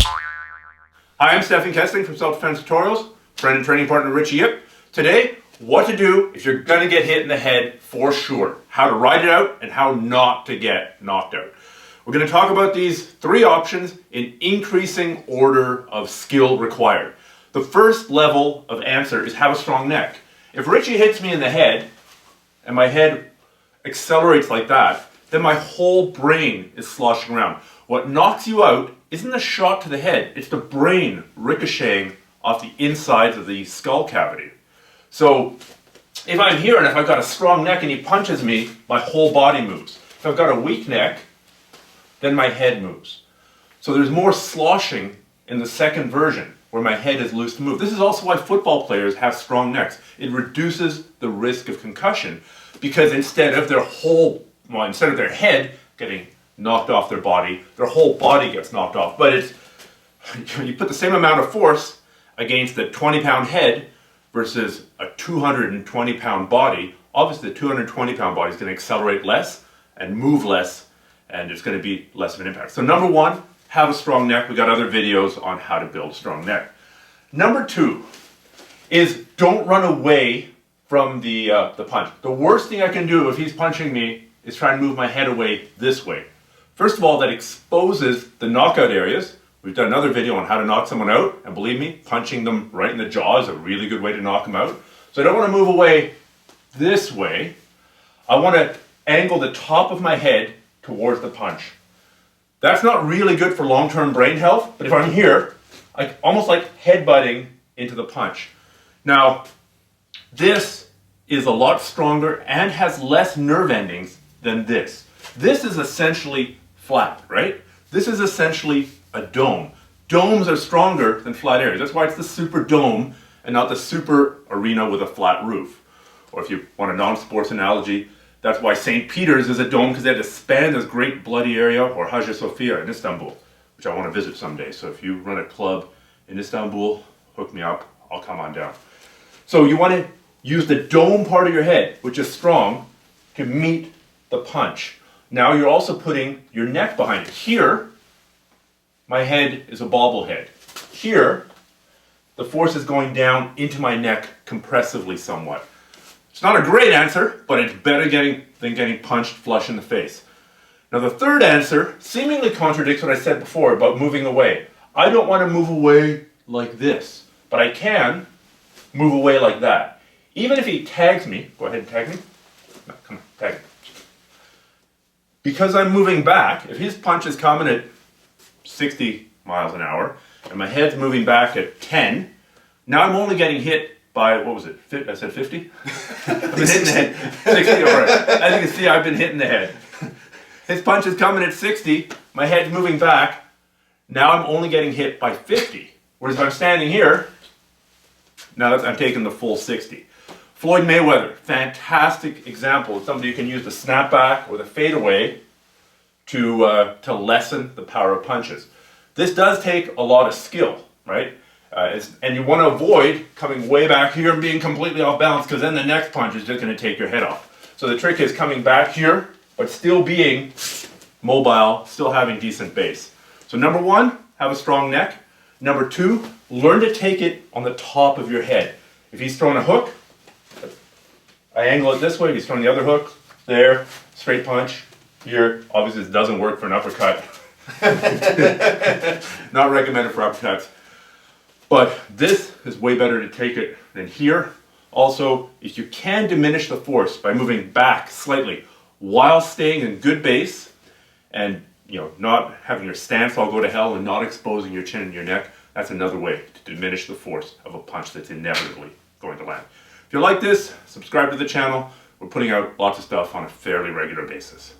Hi, I'm Stephen Kessling from Self-Defense Tutorials, friend and training partner Richie Yip. Today, what to do if you're going to get hit in the head for sure. How to ride it out and how not to get knocked out. We're going to talk about these three options in increasing order of skill required. The first level of answer is have a strong neck. If Richie hits me in the head and my head accelerates like that, then my whole brain is sloshing around. What knocks you out isn't the shot to the head, it's the brain ricocheting off the insides of the skull cavity. So if I'm here and if I've got a strong neck and he punches me, my whole body moves. If I've got a weak neck, then my head moves. So there's more sloshing in the second version, where my head is loose to move. This is also why football players have strong necks. It reduces the risk of concussion, because instead of their head getting knocked off their body, their whole body gets knocked off. But it's, you put the same amount of force against a 20-pound head versus a 220-pound body, obviously the 220-pound body is going to accelerate less and move less, and it's going to be less of an impact. So number one, have a strong neck. We got other videos on how to build a strong neck. Number two is don't run away from the punch. The worst thing I can do if he's punching me is try and move my head away this way. First of all, that exposes the knockout areas. We've done another video on how to knock someone out, and believe me, punching them right in the jaw is a really good way to knock them out. So I don't want to move away this way. I want to angle the top of my head towards the punch. That's not really good for long-term brain health, but if I'm here, almost like headbutting into the punch. Now, this is a lot stronger and has less nerve endings than this. This is essentially flat, right? This is essentially a dome. Domes are stronger than flat areas. That's why it's the super dome and not the super arena with a flat roof. Or if you want a non-sports analogy, that's why St. Peter's is a dome, because they had to span this great bloody area, or Hagia Sophia in Istanbul, which I want to visit someday. So if you run a club in Istanbul, hook me up, I'll come on down. So you want to use the dome part of your head, which is strong, to meet the punch. Now you're also putting your neck behind it. Here, my head is a bobblehead. Here, the force is going down into my neck compressively somewhat. It's not a great answer, but it's better than getting punched flush in the face. Now the third answer seemingly contradicts what I said before about moving away. I don't want to move away like this, but I can move away like that. Even if he tags me, go ahead and tag me. No, come on, tag me. Because I'm moving back, if his punch is coming at 60 miles an hour, and my head's moving back at 10, now I'm only getting hit by, what was it, I said 50? I've been hitting the head, 60, all right. As you can see, I've been hitting the head. His punch is coming at 60, my head's moving back, now I'm only getting hit by 50. Whereas if I'm standing here, now I'm taking the full 60. Floyd Mayweather, fantastic example of somebody who can use the snapback or the fadeaway to lessen the power of punches. This does take a lot of skill, right? And you want to avoid coming way back here and being completely off balance, because then the next punch is just going to take your head off. So the trick is coming back here, but still being mobile, still having decent base. So number one, have a strong neck. Number two, learn to take it on the top of your head. If he's throwing a hook, I angle it this way. If he's throwing the other hook, there, straight punch. Here, obviously this doesn't work for an uppercut. Not recommended for uppercuts. But this is way better to take it than here. Also, if you can diminish the force by moving back slightly while staying in good base and not having your stance all go to hell and not exposing your chin and your neck, that's another way to diminish the force of a punch that's inevitably going to land. If you like this, subscribe to the channel. We're putting out lots of stuff on a fairly regular basis.